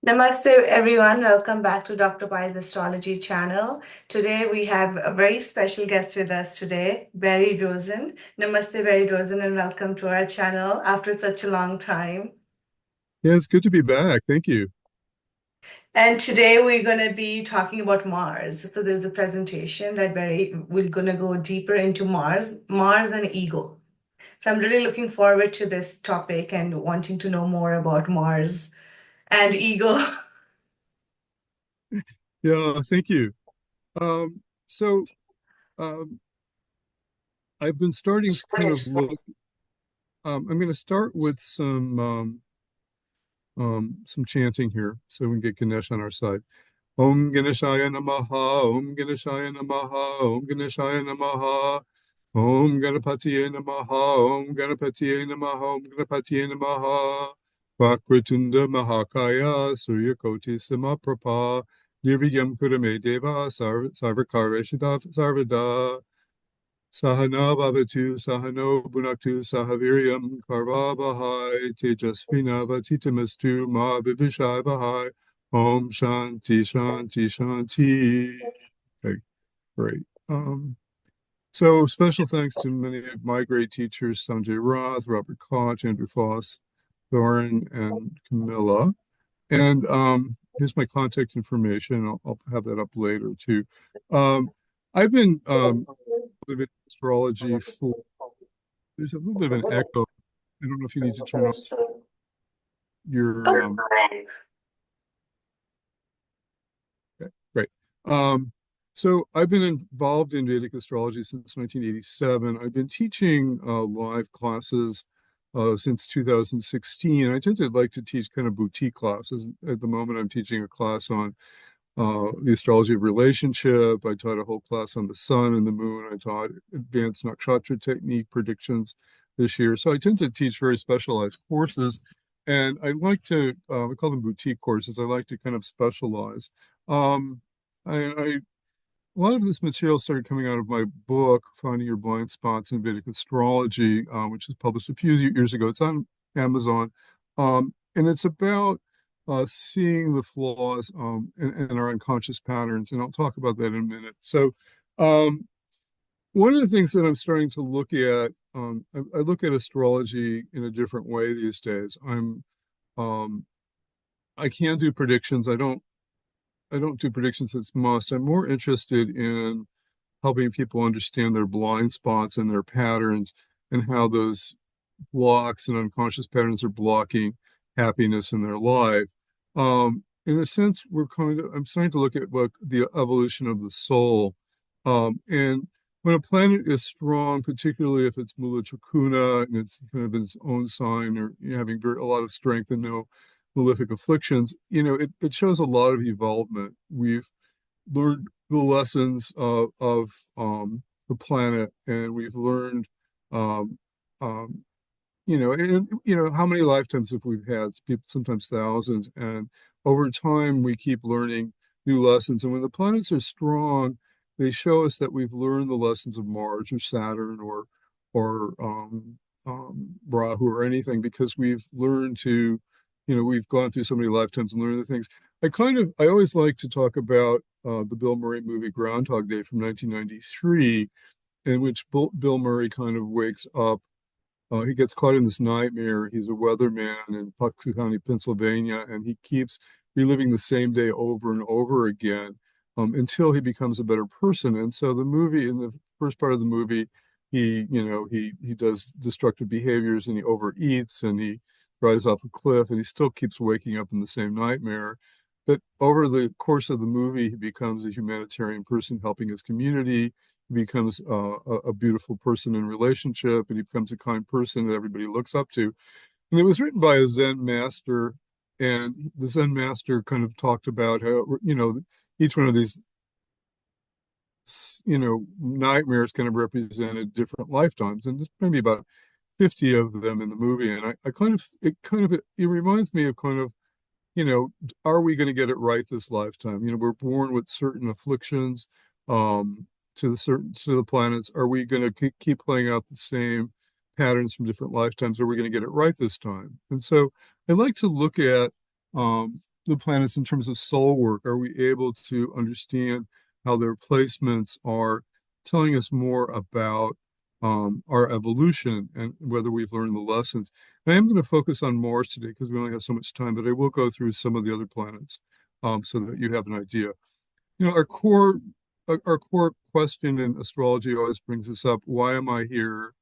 Namaste, everyone. Welcome back to Dr. Pai's Astrology channel. Today, we have a very special guest with us today, Barry Rosen. Namaste, Barry Rosen, and welcome to our channel after such a long time. Yeah, it's good to be back. Thank you. And today, we're going to be talking about Mars. So, there's a presentation that we're going to go deeper into Mars and ego. So, I'm really looking forward to this topic and wanting to know more about Mars and ego. Yeah, thank you. So um, I've been starting to kind of look. I'm going to start with some chanting here, so we can get Ganesh on our side. Om Ganeshaya Namaha, Om Ganeshaya Namaha, Om Ganeshaya Namaha, Om Ganapatiye Namaha, Om Ganapatiye Namaha, Om Ganapatiye Namaha. Vakratunda Mahakaya, Suryakoti Samaprapa, Nirvigyam Kudame Deva, Sarvakareshidav Sarvada, Sahana Bhavatu, Sahano Bunaktu, Sahaviryam Karvavahai, Tejasvina Vatitamastu, Ma Vivishai Vahai, Om Shanti Shanti Shanti. Okay, great. So special thanks to many of my great teachers, Sanjay Roth, Robert Koch, Andrew Foss, Thorin, and Camilla. And here's my contact information. I'll have that up later too. Um, I've been living astrology for, there's a little bit of an echo. I don't know if you need to turn off your, okay, great. So I've been involved in Vedic astrology since 1987. I've been teaching live classes since 2016. I tend to like to teach kind of boutique classes. At the moment, I'm teaching a class on the astrology of relationship. I taught a whole class on the sun and the moon. I taught advanced nakshatra technique predictions this year. So I tend to teach very specialized courses, and I like to we call them boutique courses. I like to kind of specialize. Um, I a lot of this material started coming out of my book, Finding Your Blind Spots in Vedic Astrology, which was published a few years ago. It's on Amazon. And it's about seeing the flaws in our unconscious patterns. And I'll talk about that in a minute. So, um, one of the things that I'm starting to look at, I look at astrology in a different way these days. Um, I can do predictions. I don't do predictions as must. I'm more interested in helping people understand their blind spots and their patterns and how those blocks and unconscious patterns are blocking happiness in their life. In a sense, I'm starting to look at what the evolution of the soul. And when a planet is strong, particularly if it's Mula Trikuna and it's kind of in its own sign or having a lot of strength and no malefic afflictions, it shows a lot of evolvement. We've learned the lessons of the planet, and we've learned, um, um, how many lifetimes have we had? Sometimes thousands, and over time we keep learning new lessons. And when the planets are strong, they show us that we've learned the lessons of Mars or Saturn or Rahu or anything because we've learned to, we've gone through so many lifetimes and learned the things. I always like to talk about the Bill Murray movie Groundhog Day from 1993, in which Bill Murray kind of wakes up. He gets caught in this nightmare. He's a weatherman in Puxley County, Pennsylvania, and he keeps reliving the same day over and over again until he becomes a better person. And so in the first part of the movie, he does destructive behaviors and he overeats and he drives off a cliff and he still keeps waking up in the same nightmare. But over the course of the movie, he becomes a humanitarian person helping his community. He becomes a beautiful person in relationship, and he becomes a kind person that everybody looks up to. And it was written by a Zen master, and the Zen master kind of talked about how, each one of these, nightmares kind of represented different lifetimes, and there's maybe about 50 of them in the movie. And it reminds me of kind of, are we going to get it right this lifetime? We're born with certain afflictions. Um, to the planets, are we going to keep playing out the same patterns from different lifetimes? Are we going to get it right this time? And so I like to look at the planets in terms of soul work? Are we able to understand how their placements are telling us more about our evolution and whether we've learned the lessons? And I am going to focus on Mars today because we only have so much time, but I will go through some of the other planets so that you have an idea. You know, our core question in astrology always brings us up: why am I here?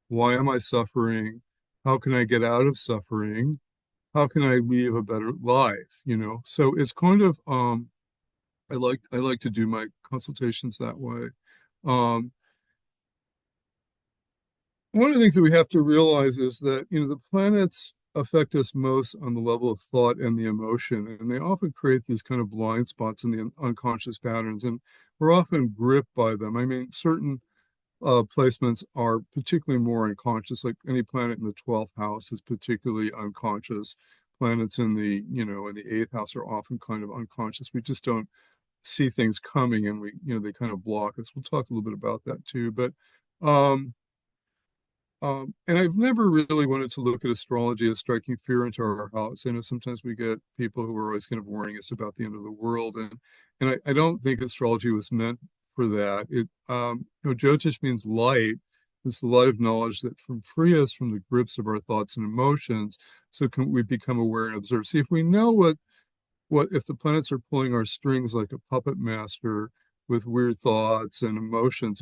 Why am I suffering? How can I get out of suffering? How can I live a better life? You know, so it's kind of I like to do my consultations that way. Um, One of the things that we have to realize is that, you know, the planets affect us most on the level of thought and the emotion, and they often create these kind of blind spots in the unconscious patterns, and we're often gripped by them. I mean, certain placements are particularly more unconscious, like any planet in the 12th house is particularly unconscious. Planets in the, you know, in the 8th house are often kind of unconscious. We just don't see things coming and we, you know, they kind of block us. We'll talk a little bit about that too. But um, and I've never really wanted to look at astrology as striking fear into our house. I know sometimes we get people who are always kind of warning us about the end of the world, and I don't think astrology was meant for that. You know, Jyotish means light. It's the light of knowledge that from free us from the grips of our thoughts and emotions, so can we become aware and observe. See, if we know what if the planets are pulling our strings like a puppet master with weird thoughts and emotions,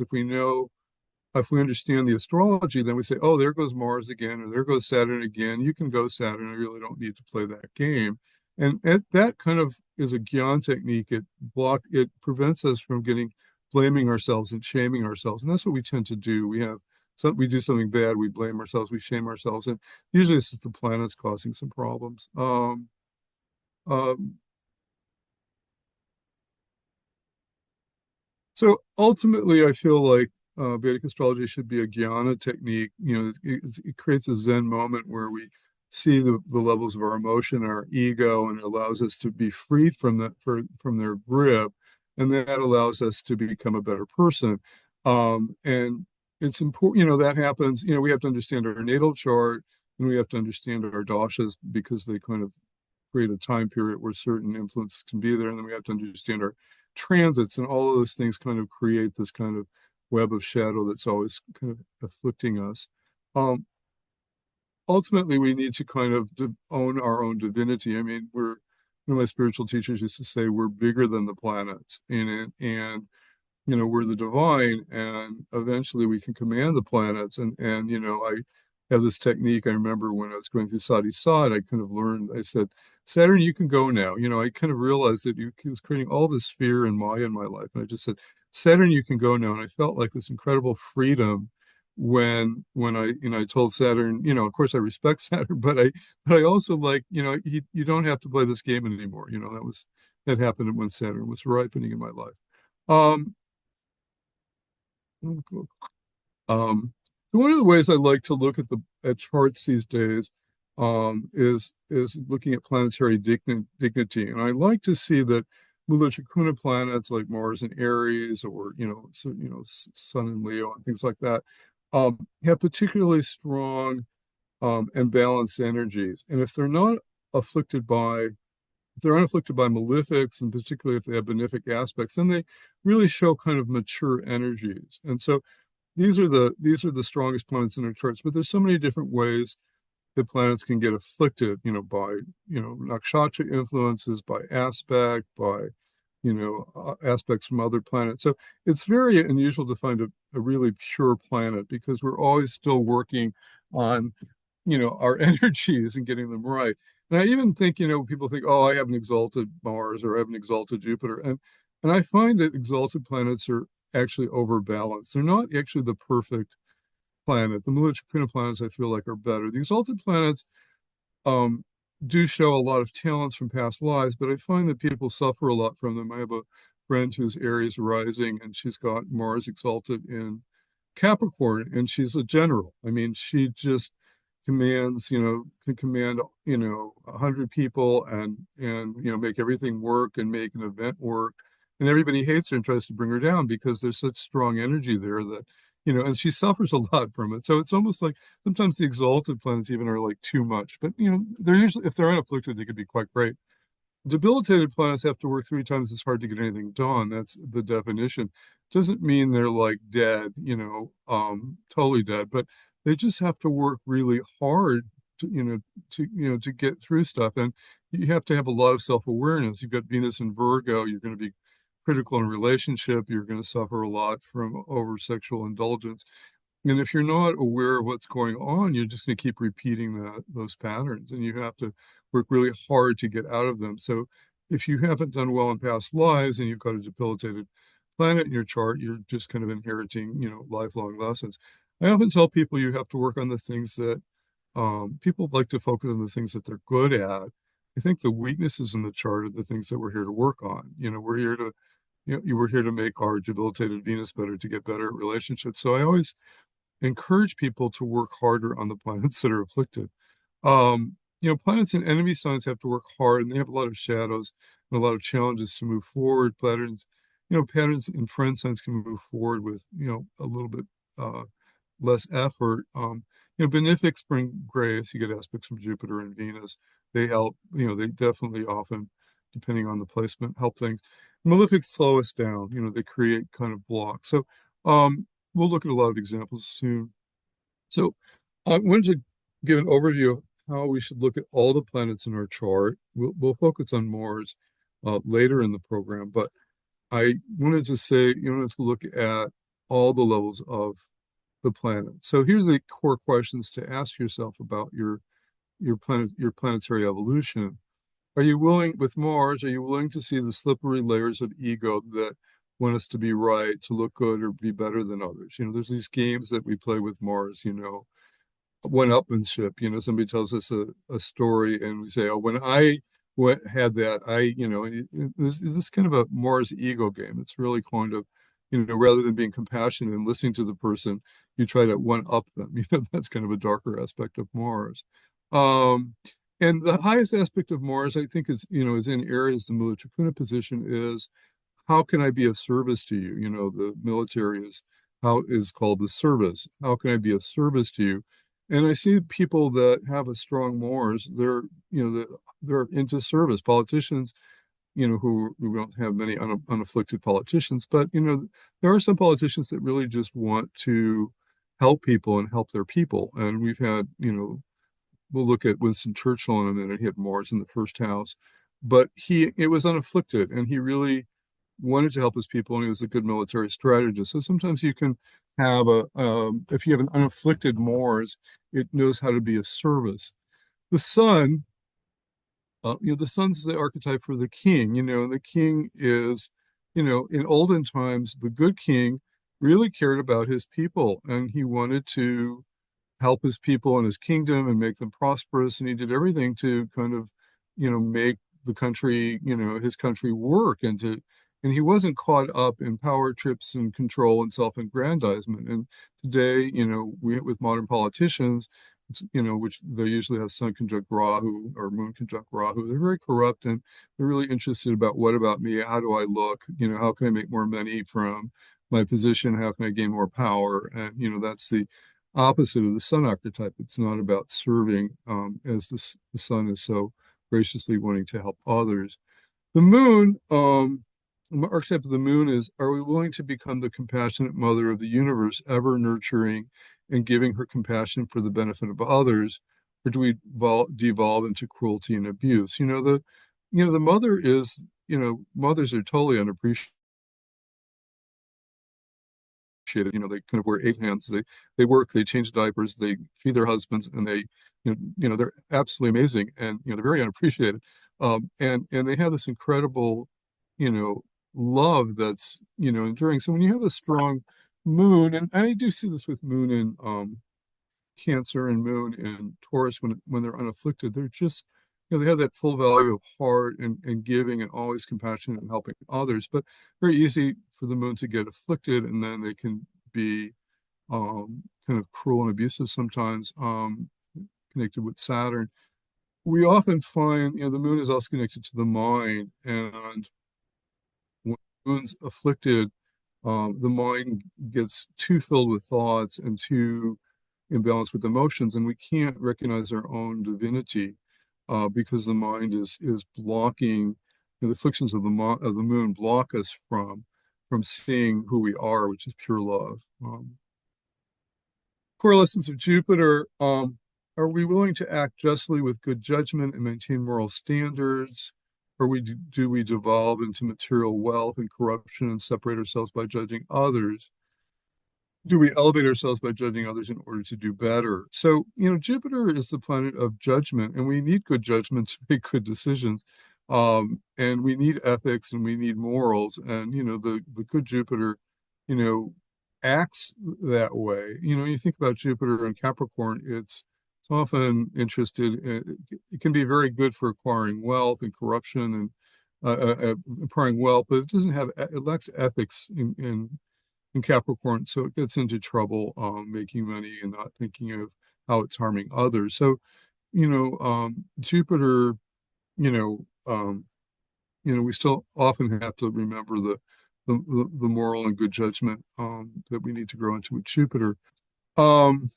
if we understand the astrology, then we say, oh, there goes Mars again, or there goes Saturn again. You can go, Saturn. I really don't need to play that game. And that kind of is a Gyan technique. It prevents us from blaming ourselves and shaming ourselves. And that's what we tend to do. We do something bad, we blame ourselves, we shame ourselves. And usually it's just the planets causing some problems. Um, So ultimately, I feel like Vedic astrology should be a jnana technique. You know, it creates a Zen moment where we see the levels of our emotion, our ego, and it allows us to be freed from from their grip, and that allows us to become a better person. And it's important, you know, that happens. You know, we have to understand our natal chart, and we have to understand our dashas because they kind of create a time period where certain influences can be there, and then we have to understand our transits, and all of those things kind of create this kind of web of shadow that's always kind of afflicting us. Um, Ultimately, we need to kind of own our own divinity. I mean, one of my spiritual teachers used to say we're bigger than the planets, and you know, we're the divine, and eventually we can command the planets. And you know, I have this technique. I remember when I was going through Sadi Sod, I kind of learned. I said, Saturn, you can go now. You know, I kind of realized that he was creating all this fear and Maya in my life, and I just said, Saturn, you can go now. And I felt like this incredible freedom when I, you know, I told Saturn, you know, of course I respect Saturn, but I also like, you know, you don't have to play this game anymore. You know, that happened when Saturn was ripening in my life. Um, one of the ways I like to look at charts these days is looking at planetary dignity, and I like to see that Mula-Chakuna planets like Mars and Aries, or Sun and Leo and things like that, have particularly strong and balanced energies, and afflicted by if they're unafflicted by malefics, and particularly if they have benefic aspects, then they really show kind of mature energies. And so these are the strongest planets in our charts, but there's so many different ways that planets can get afflicted, you know, by, you know, nakshatra influences, by aspects from other planets. So it's very unusual to find a really pure planet because we're always still working on, you know, our energies and getting them right. And I even think, you know, people think, oh, I have an exalted Mars or I have an exalted Jupiter. And I find that exalted planets are actually overbalanced. They're not actually the perfect planet. The Mula-Chakuna planets, I feel like, are better. The exalted planets um, do show a lot of talents from past lives, but I find that people suffer a lot from them. I have a friend who's Aries rising, and she's got Mars exalted in Capricorn, and she's a general. I mean, she just can command, 100 people and make everything work and make an event work. And everybody hates her and tries to bring her down because there's such strong energy there that and she suffers a lot from it. So it's almost like sometimes the exalted planets even are like too much. But they're usually, if they're unafflicted, they could be quite great. Debilitated planets have to work 3 times as hard to get anything done. That's the definition. Doesn't mean they're like dead, totally dead, but they just have to work really hard to get through stuff. And you have to have a lot of self-awareness. You've got Venus in Virgo, you're going to be critical in relationship, you're going to suffer a lot from over sexual indulgence. And if you're not aware of what's going on, you're just going to keep repeating those patterns, and you have to work really hard to get out of them. So if you haven't done well in past lives and you've got a debilitated planet in your chart, you're just kind of inheriting, lifelong lessons. I often tell people you have to work on the things that people like to focus on the things that they're good at. I think the weaknesses in the chart are the things that we're here to work on. We're here to, we're here to make our debilitated Venus better, to get better at relationships. So I always encourage people to work harder on the planets that are afflicted. Planets in enemy signs have to work hard, and they have a lot of shadows and a lot of challenges to move forward. Patterns in friend signs can move forward with, a little bit less effort. Benefics bring grace. You get aspects from Jupiter and Venus. They help, they definitely often, depending on the placement, help things. Malefics slow us down. They create kind of blocks. So, we'll look at a lot of examples soon. So I wanted to give an overview of how we should look at all the planets in our chart. We'll focus on Mars later in the program, but I wanted to say, to look at all the levels of the planet. So here's the core questions to ask yourself about your planetary evolution. Are you willing, with Mars, are you willing to see the slippery layers of ego that want us to be right, to look good, or be better than others? There's these games that we play with Mars, one-upmanship. Somebody tells us a story and we say, oh, when I had that, this kind of a Mars ego game. It's really kind of, rather than being compassionate and listening to the person, you try to one-up them. That's kind of a darker aspect of Mars. Um, and the highest aspect of Mars, I think, is in Aries. The Mula position is, how can I be of service to you? The military is called the service. How can I be of service to you? And I see people that have a strong Mars, they're into service. Politicians, who we don't have many unafflicted politicians, but there are some politicians that really just want to help people and help their people. And we've had, we'll look at Winston Churchill in a minute. He had Mars in the first house, but it was unafflicted, and he really wanted to help his people, and he was a good military strategist. So sometimes you can have if you have an unafflicted Mars, it knows how to be of service. The sun, the sun's the archetype for the king, and the king is, in olden times, the good king really cared about his people, and he wanted to help his people and his kingdom and make them prosperous. And he did everything to kind of, make the country, his country work, and he wasn't caught up in power trips and control and self-aggrandizement. And today, with modern politicians, it's, which they usually have Sun conjunct Rahu or Moon conjunct Rahu, they're very corrupt, and they're really interested about, what about me? How do I look? How can I make more money from my position? How can I gain more power? And, that's the opposite of the sun archetype. It's not about serving, as the sun is so graciously wanting to help others. The moon, the archetype of the moon is, are we willing to become the compassionate mother of the universe, ever nurturing and giving her compassion for the benefit of others, or do we devolve into cruelty and abuse? The mother is, mothers are totally unappreciated. They kind of wear 8 hands. They work, they change diapers, they feed their husbands, and they're absolutely amazing, and they're very unappreciated. And they have this incredible, love that's enduring. So when you have a strong moon, and I do see this with moon in Cancer and moon in Taurus, when they're unafflicted, they're just, they have that full value of heart and giving and always compassionate and helping others. But very easy for the moon to get afflicted, and then they can be kind of cruel and abusive sometimes, connected with Saturn. We often find, the moon is also connected to the mind, and when the moon's afflicted, the mind gets too filled with thoughts and too imbalanced with emotions, and we can't recognize our own divinity because the mind is blocking, the afflictions of of the moon block us from seeing who we are, which is pure love. Correlations of Jupiter. Are we willing to act justly with good judgment and maintain moral standards? Or do we devolve into material wealth and corruption and separate ourselves by judging others? Do we elevate ourselves by judging others in order to do better? So, Jupiter is the planet of judgment, and we need good judgment to make good decisions. And we need ethics and we need morals. And, the good Jupiter, you know, acts that way. You think about Jupiter and Capricorn, it's often interested it can be very good for acquiring wealth and corruption and acquiring wealth, but it lacks ethics in Capricorn, so it gets into trouble making money and not thinking of how it's harming others. So, Jupiter, you know, um, we still often have to remember the moral and good judgment that we need to grow into with Jupiter. Um,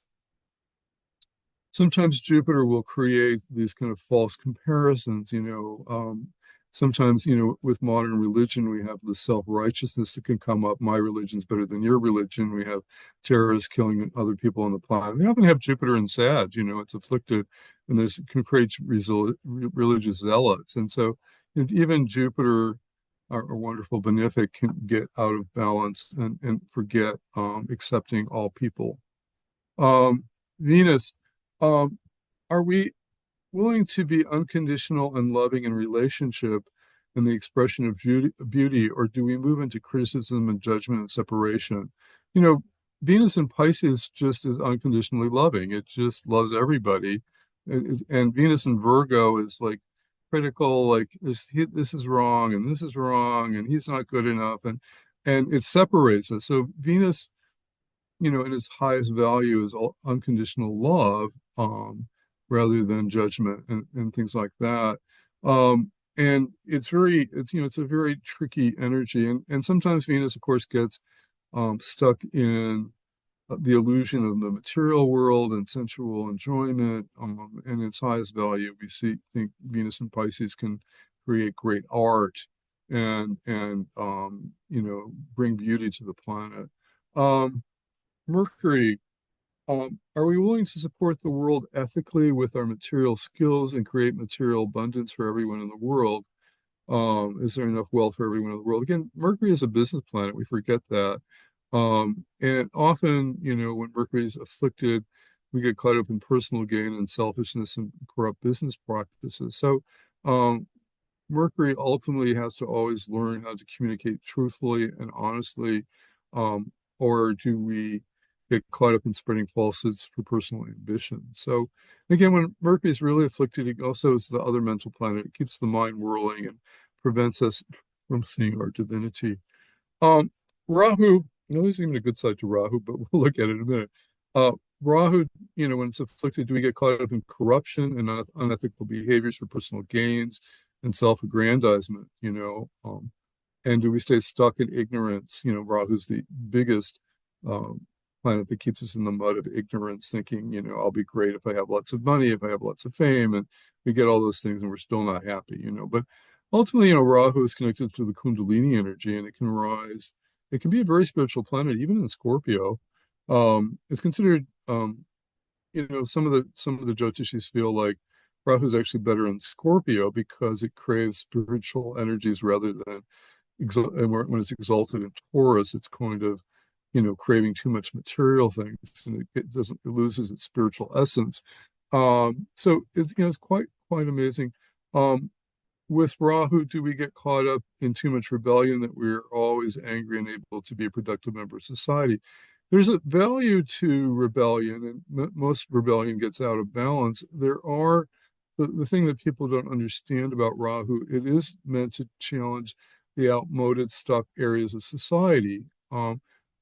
Sometimes Jupiter will create these kind of false comparisons, sometimes, with modern religion, we have the self-righteousness that can come up. My religion's better than your religion. We have terrorists killing other people on the planet. We often have Jupiter and Sag, it's afflicted, and there's can create religious zealots. And so even Jupiter, our wonderful benefic, can get out of balance and forget accepting all people. Venus, um, are we willing to be unconditional and loving in relationship and the expression of beauty, or do we move into criticism and judgment and separation? You know, Venus in Pisces just is unconditionally loving. It just loves everybody. And Venus in Virgo is like critical, like this is wrong and this is wrong and he's not good enough. And it separates us. So Venus, in its highest value is unconditional love, rather than judgment and things like that. And it's a very tricky energy. And sometimes Venus, of course, gets stuck in the illusion of the material world and sensual enjoyment. And its highest value, think Venus and Pisces can create great art and bring beauty to the planet. Mercury, are we willing to support the world ethically with our material skills and create material abundance for everyone in the world? Is there enough wealth for everyone in the world? Again, Mercury is a business planet. We forget that. And often, when Mercury is afflicted, we get caught up in personal gain and selfishness and corrupt business practices. So, Mercury ultimately has to always learn how to communicate truthfully and honestly, or do we get caught up in spreading falsehoods for personal ambition? So again, when Mercury is really afflicted, it also is the other mental planet. It keeps the mind whirling and prevents us from seeing our divinity. Rahu, there's even a good side to Rahu, but we'll look at it in a minute. Rahu, when it's afflicted, do we get caught up in corruption and unethical behaviors for personal gains and self-aggrandizement, and do we stay stuck in ignorance? Rahu's the biggest planet that keeps us in the mud of ignorance, thinking, I'll be great if I have lots of money, if I have lots of fame, and we get all those things and we're still not happy, But ultimately, Rahu is connected to the Kundalini energy and it can rise. It can be a very spiritual planet, even in Scorpio. It's considered, some of the Jyotishis feel like Rahu is actually better in Scorpio because it craves spiritual energies rather than and when it's exalted in Taurus, it's kind of, craving too much material things, and it loses its spiritual essence. So it's quite amazing. With Rahu, do we get caught up in too much rebellion that we're always angry and able to be a productive member of society? There's a value to rebellion, and most rebellion gets out of balance. The thing that people don't understand about Rahu, it is meant to challenge the outmoded, stuck areas of society.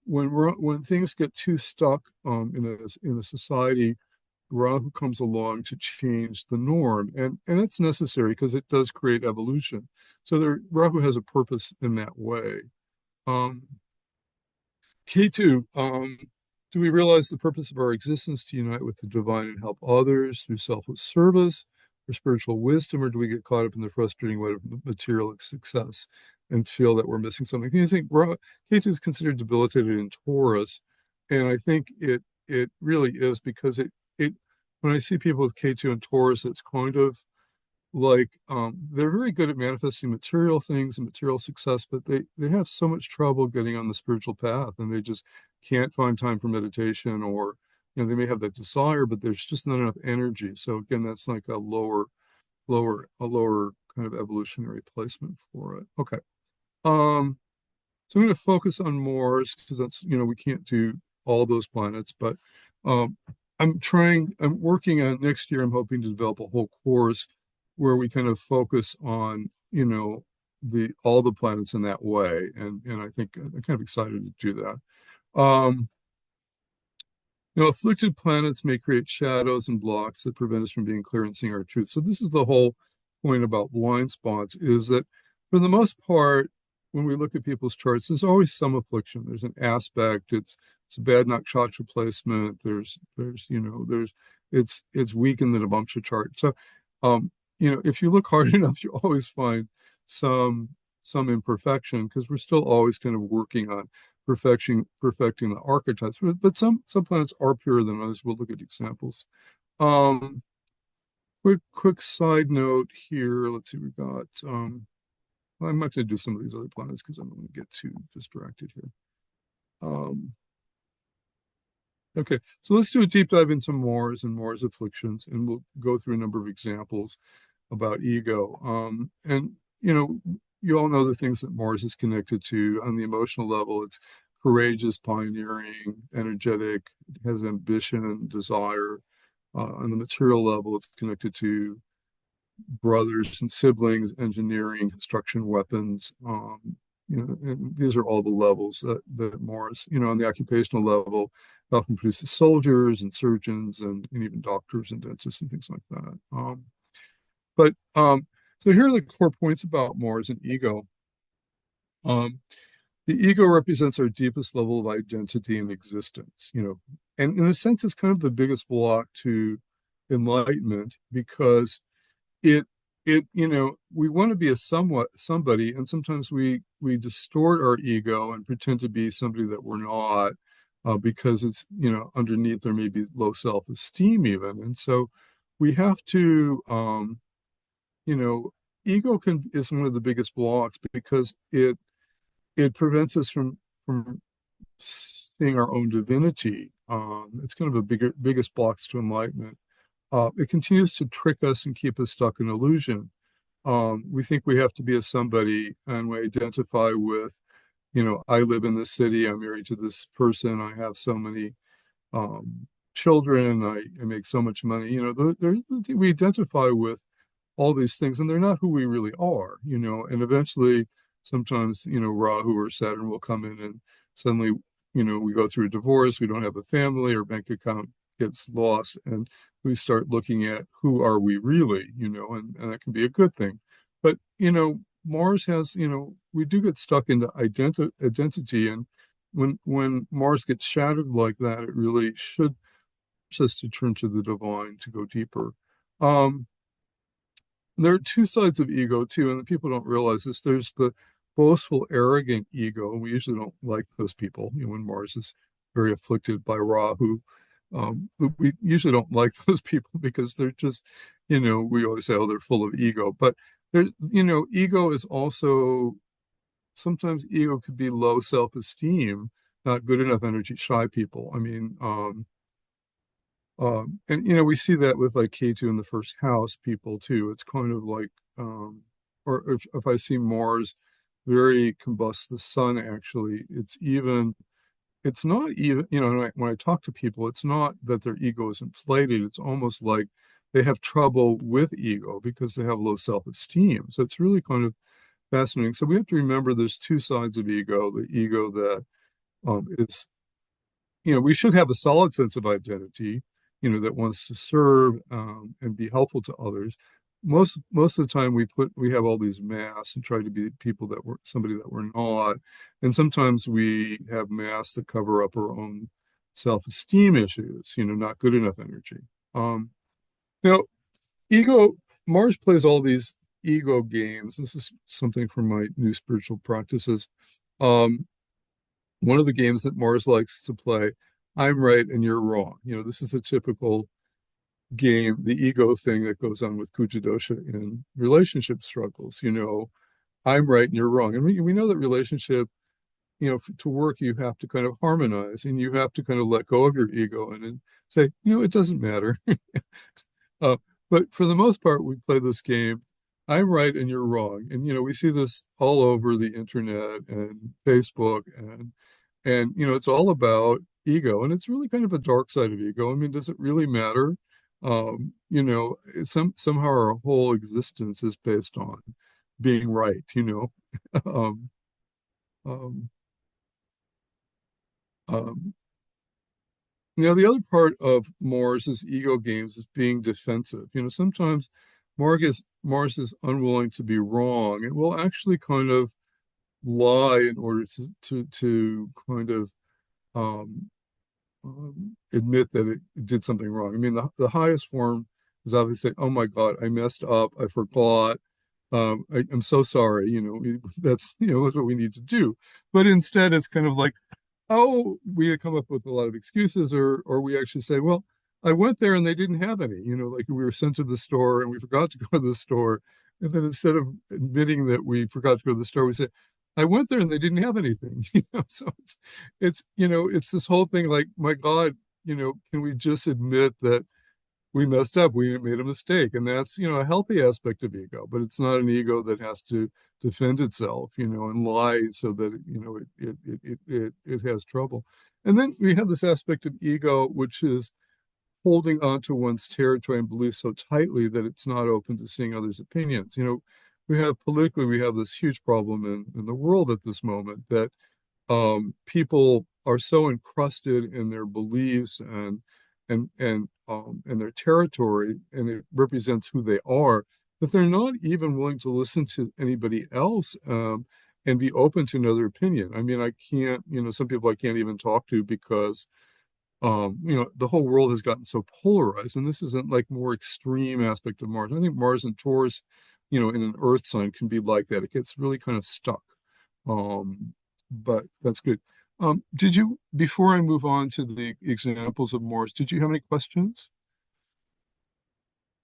When things get too stuck in a society, Rahu comes along to change the norm, and it's necessary because it does create evolution. So Rahu has a purpose in that way. Um, K2, do we realize the purpose of our existence to unite with the divine and help others through selfless service or spiritual wisdom, or do we get caught up in the frustrating weight of material success and feel that we're missing something? You think K2 is considered debilitated in Taurus, and I think it really is because it when I see people with K2 and Taurus, it's kind of like they're very good at manifesting material things and material success, but they have so much trouble getting on the spiritual path, and they just can't find time for meditation, or they may have that desire, but there's just not enough energy. So again, that's like a lower kind of evolutionary placement for it. Okay. um so I'm going to focus on Mars because that's, we can't do all those planets, but um, I'm working on next year. I'm hoping to develop a whole course where we kind of focus on, all the planets in that way. And I think I'm kind of excited to do that. Afflicted planets may create shadows and blocks that prevent us from being clear and seeing our truth. So this is the whole point about blind spots, is that for the most part, when we look at people's charts, there's always some affliction. There's an aspect. It's a bad nakshatra placement. It's weak in the Navamsha chart. So, if you look hard enough, you always find some some imperfection because we're still always kind of working on perfecting the archetypes. But some planets are purer than others. We'll look at examples. Um, quick side note here. Let's see, we got I'm not going to do some of these other planets because I'm going to get too distracted here. Okay, so let's do a deep dive into Mars and Mars afflictions, and we'll go through a number of examples about ego. And you all know the things that Mars is connected to on the emotional level. It's courageous, pioneering, energetic, it has ambition, desire. On the material level, it's connected to brothers and siblings, engineering, construction, weapons. And these are all the levels that Mars, on the occupational level, often produces soldiers and surgeons and even doctors and dentists and things like that. So here are the core points about Mars and ego. Um, the ego represents our deepest level of identity and existence, and in a sense, it's kind of the biggest block to enlightenment because it we want to be a somebody, and sometimes we distort our ego and pretend to be somebody that we're not, because it's, underneath there may be low self-esteem even. And so we have to, you know ego is one of the biggest blocks because it prevents us from seeing our own divinity. It's kind of a biggest blocks to enlightenment. It continues to trick us and keep us stuck in illusion. We think we have to be a somebody, and we identify with, I live in this city, I'm married to this person, I have so many children, I make so much money. We identify with all these things, and they're not who we really are. And eventually, sometimes, Rahu or Saturn will come in, and suddenly, we go through a divorce, we don't have a family, our bank account gets lost, and we start looking at who are we really, and that can be a good thing. But, Mars has, we do get stuck into identity, and when Mars gets shattered like that, it really should force us to turn to the divine to go deeper. Um, there are two sides of ego too, and people don't realize this. There's the boastful, arrogant ego, and we usually don't like those people. When Mars is very afflicted by Rahu, we usually don't like those people because they're just, we always say, oh, they're full of ego. But there's, ego is also, sometimes ego could be low self-esteem, not good enough energy, shy people. I mean, and we see that with like K2 in the first house people too. It's kind of like, or if I see Mars very combust the sun, actually, it's not even, when I talk to people, it's not that their ego is inflated. It's almost like they have trouble with ego because they have low self-esteem. So it's really kind of fascinating. So we have to remember there's two sides of ego. The ego that is, we should have a solid sense of identity, that wants to serve and be helpful to others. most of the time we have all these masks and try to be people that were somebody that we're not, and sometimes we have masks that cover up our own self-esteem issues, not good enough energy. Um, now, ego Mars plays all these ego games. This is something from my new spiritual practices. Um, One of the games that Mars likes to play, I'm right and you're wrong. This is a typical game, the ego thing that goes on with Kuja dosha in relationship struggles. I'm right and you're wrong. And we know that relationship, to work, you have to kind of harmonize and you have to kind of let go of your ego and then say, it doesn't matter. Uh, but for the most part, we play this game. I'm right and you're wrong. And we see this all over the internet and Facebook and it's all about ego. And it's really kind of a dark side of ego. I mean, does it really matter? Somehow our whole existence is based on being right. Um, um, um, the other part of Mars' ego games is being defensive. Sometimes Mars is unwilling to be wrong and will actually kind of lie in order to kind of um, admit that it did something wrong. I mean, the highest form is obviously, oh my God, I messed up, I forgot. I'm so sorry. That's that's what we need to do. But instead, it's kind of like, oh, we come up with a lot of excuses, or we actually say, well, I went there and they didn't have any. Like we were sent to the store and we forgot to go to the store. And then instead of admitting that we forgot to go to the store, we say, I went there and they didn't have anything. So it's this whole thing like, my God, can we just admit that we messed up, we made a mistake? And that's, a healthy aspect of ego, but it's not an ego that has to defend itself, and lie so that, it has trouble. And then we have this aspect of ego, which is holding on to one's territory and beliefs so tightly that it's not open to seeing others' opinions. We have this huge problem in the world at this moment that people are so encrusted in their beliefs and their territory, and it represents who they are, that they're not even willing to listen to anybody else and be open to another opinion. I mean, I can't, some people I can't even talk to because the whole world has gotten so polarized, and this isn't like more extreme aspect of Mars. I think Mars and Taurus, in an Earth sign can be like that. It gets really kind of stuck. Um, but that's good. Before I move on to the examples of Mars, did you have any questions?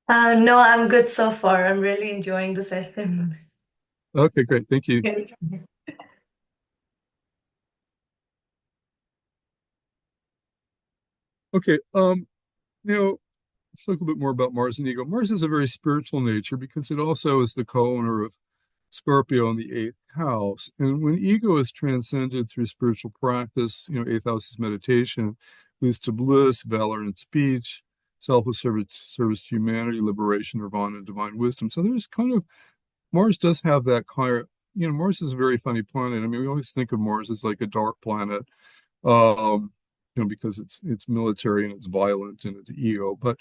No, I'm good so far. I'm really enjoying the session. Okay, great. Thank you. Okay, let's talk a little bit more about Mars and ego. Mars is a very spiritual nature because it also is the co-owner of Scorpio in the eighth house. And when ego is transcended through spiritual practice, eighth house is meditation, leads to bliss, valor in speech, selfless service to humanity, liberation, nirvana, and divine wisdom. So there's kind of, Mars does have that kind of, Mars is a very funny planet. I mean, we always think of Mars as like a dark planet, because it's military and it's violent and it's ego. But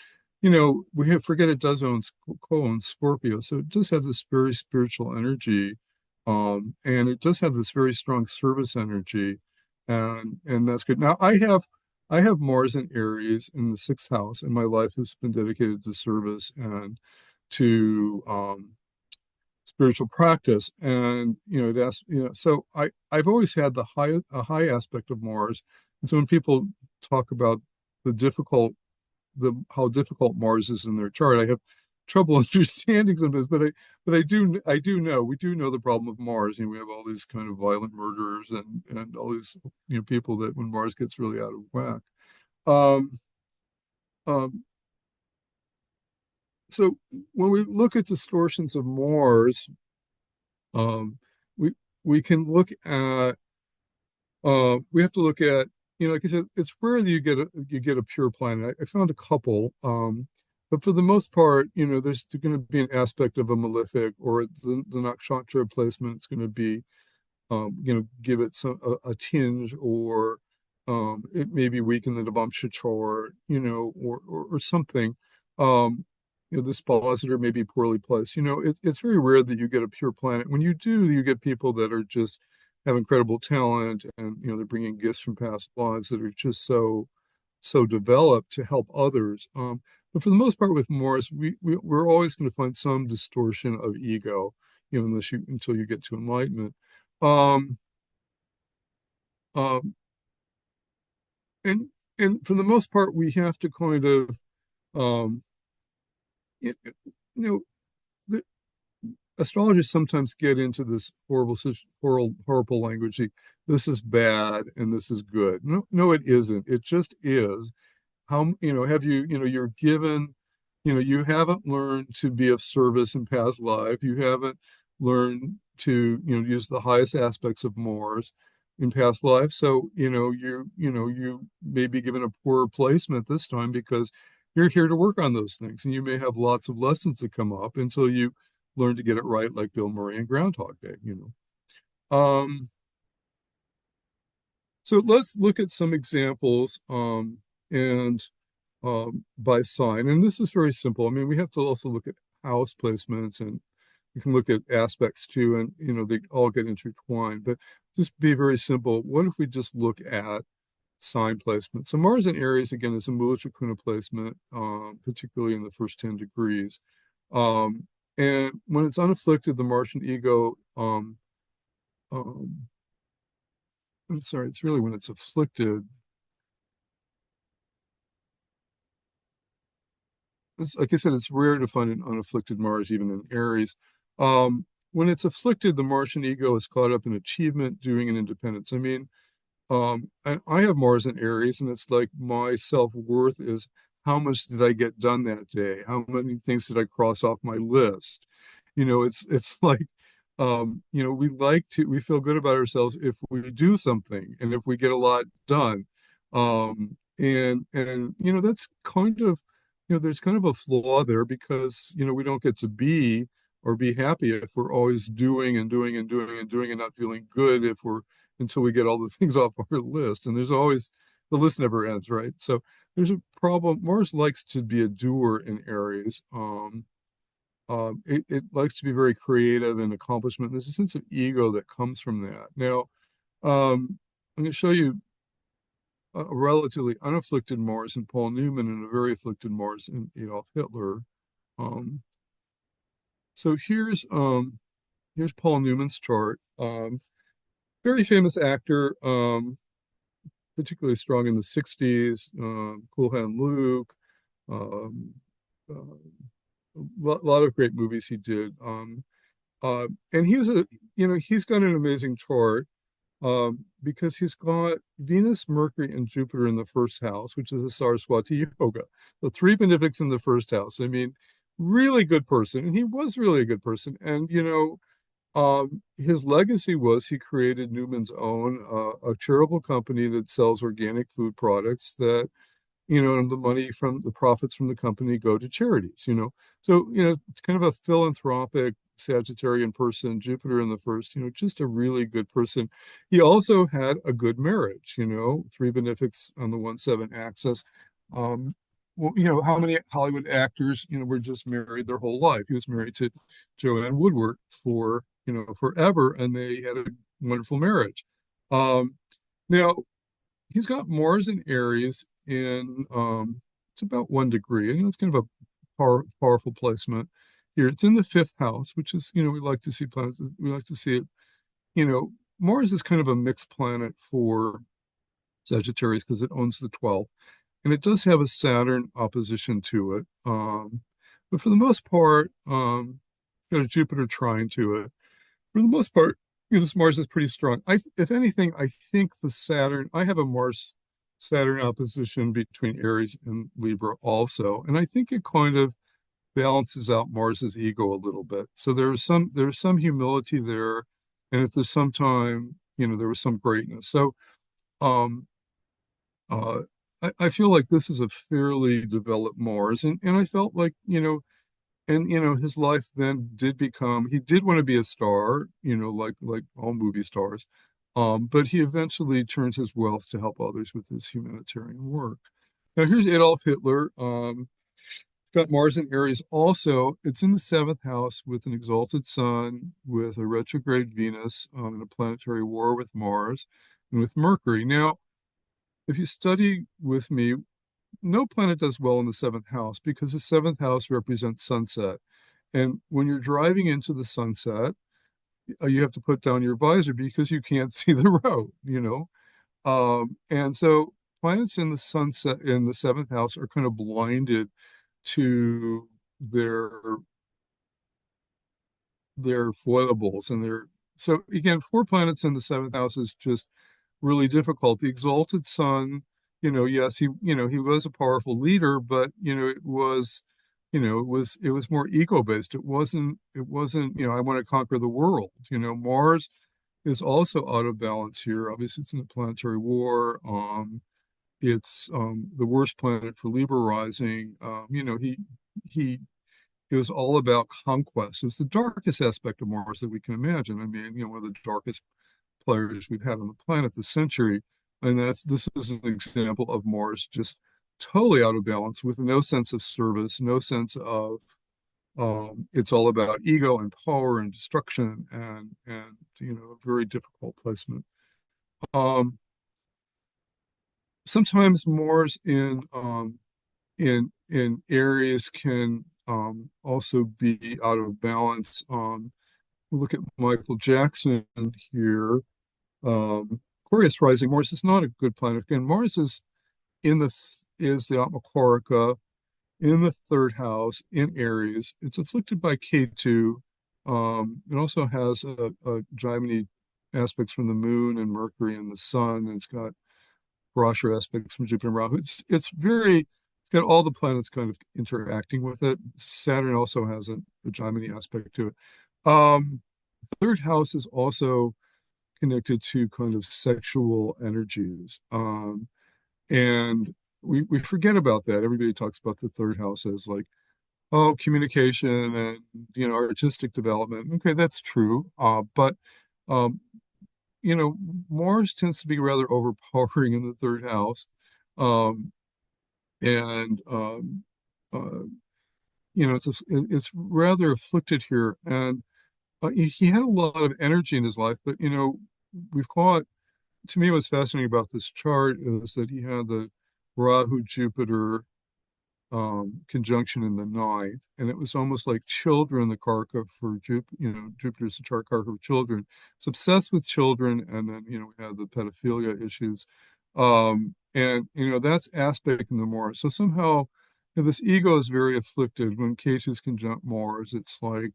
forget it does co-own Scorpio, so it does have this very spiritual energy, and it does have this very strong service energy, and that's good. Now I have Mars in Aries in the sixth house, and my life has been dedicated to service and to spiritual practice. And so I've always had a high aspect of Mars. And so when people talk about the difficult the how difficult Mars is in their chart, I have trouble understanding sometimes, but I do know, we do know the problem of Mars. We have all these kind of violent murderers and all these people that when Mars gets really out of whack. Um, um, so when we look at distortions of Mars, um, we we can look at we have to look at, like I said, it's rare that you get a pure planet. I found a couple, but for the most part, there's going to be an aspect of a malefic, or the nakshatra placement. It's going to be, give it a tinge, or it may be weak in the Navamsha chart, or something. Um, this positor may be poorly placed. It's very rare that you get a pure planet. When you do, you get people that are just have incredible talent, and they're bringing gifts from past lives that are just so developed to help others. But for the most part, with Mars, we're always going to find some distortion of ego, until you get to enlightenment. Um, um, and and for the most part, we have to kind of um, you know, the astrologers sometimes get into this horrible language. This is bad and this is good. No, no, it isn't. It just is. Have you're given, you haven't learned to be of service in past life. You haven't learned to, use the highest aspects of Mars in past life. So, you may be given a poorer placement this time because you're here to work on those things. And you may have lots of lessons that come up until you learn to get it right, like Bill Murray and Groundhog Day. So let's look at some examples, and by sign. And this is very simple. I mean, we have to also look at house placements, and we can look at aspects too, and they all get intertwined. But just be very simple. What if we just look at sign placement? So Mars in Aries, again, is a Mula Trikona placement, particularly in the first 10 degrees. And when it's unafflicted, the Martian ego, um, I'm sorry, it's really when it's afflicted. Like I said, it's rare to find an unafflicted Mars, even in Aries. When it's afflicted, the Martian ego is caught up in achievement, doing, and independence. I mean, I have Mars in Aries, and it's like my self-worth is how much did I get done that day? How many things did I cross off my list? It's like, we feel good about ourselves if we do something and if we get a lot done. And that's kind of, there's kind of a flaw there because, we don't get to be or be happy if we're always doing and doing and doing and doing and not feeling good until we get all the things off our list. And there's always, the list never ends, right? So there's a problem. Mars likes to be a doer in Aries. It likes to be very creative and accomplishment. There's a sense of ego that comes from that. Now, I'm going to show you a relatively unafflicted Mars in Paul Newman and a very afflicted Mars in Adolf Hitler. Um, so here's Paul Newman's chart. Very famous actor, particularly strong in the 60s, Cool Hand Luke, um, a lot of great movies he did. And he's got an amazing chart, because he's got Venus, Mercury, and Jupiter in the first house, which is a Saraswati Yoga. The three benefics in the first house. I mean, really good person. And he was really a good person. And, his legacy was he created Newman's Own, a charitable company that sells organic food products that, and the money from the profits from the company go to charities. So, it's kind of a philanthropic Sagittarian person, Jupiter in the first, just a really good person. He also had a good marriage, three benefics on the 1-7 axis. Well, how many Hollywood actors, were just married their whole life? He was married to Joanne Woodward for, forever, and they had a wonderful marriage. Now, he's got Mars in Aries in, it's about 1 degree. It's kind of a powerful placement here. It's in the fifth house, which is, we like to see planets. We like to see it. Mars is kind of a mixed planet for Sagittarius because it owns the 12th, and it does have a Saturn opposition to it. But for the most part, got a Jupiter trine to it. For the most part, this Mars is pretty strong. If anything, I think I have a Mars Saturn opposition between Aries and Libra also, and I think it kind of balances out Mars's ego a little bit. So there's some humility there, and if there's some time, there was some greatness. So um, uh, I feel like this is a fairly developed Mars, and I felt like his life then he did want to be a star, like all movie stars, but he eventually turned his wealth to help others with his humanitarian work. Now here's Adolf Hitler. got Mars in Aries also. It's in the seventh house with an exalted sun, with a retrograde Venus, in a planetary war with Mars and with Mercury. Now, if you study with me, no planet does well in the seventh house because the seventh house represents sunset. And when you're driving into the sunset, you have to put down your visor because you can't see the road, you know? And so planets in the sunset in the seventh house are kind of blinded to their foibles and their so again, four planets in the seventh house is just really difficult. The exalted sun, yes, he was a powerful leader, but it was more ego based. It wasn't, I want to conquer the world. Mars is also out of balance here. Obviously, it's in the planetary war. It's the worst planet for Libra rising. He it was all about conquest. It's the darkest aspect of Mars that we can imagine. I mean, one of the darkest players we've had on the planet this century. And this is an example of Mars just totally out of balance with no sense of service, no sense of it's all about ego and power and destruction and a very difficult placement. Um, Sometimes Mars in Aries can also be out of balance. Look at Michael Jackson here. Aquarius rising. Mars is not a good planet. Again, Mars is the Atmakwarika in the third house in Aries. It's afflicted by K2. It also has a Gemini aspects from the moon and Mercury and the sun. And it's got Rashi aspects from Jupiter and Rahu. It's got all the planets kind of interacting with it. Saturn also has a Gemini aspect to it. Third house is also connected to kind of sexual energies. And we forget about that. Everybody talks about the third house as like, oh, communication and, artistic development. Okay, that's true. But, um, Mars tends to be rather overpowering in the third house. Um, and, uh, it's rather afflicted here. And he had a lot of energy in his life, but, we've caught to me, what's fascinating about this chart is that he had the Rahu Jupiter conjunction in the ninth, and it was almost like children, the karka for Jupiter. Jupiter's the chart karka for children. It's obsessed with children, and then we have the pedophilia issues, and that's aspect in the Mars. So somehow, this ego is very afflicted when Ketu is conjunct Mars. It's like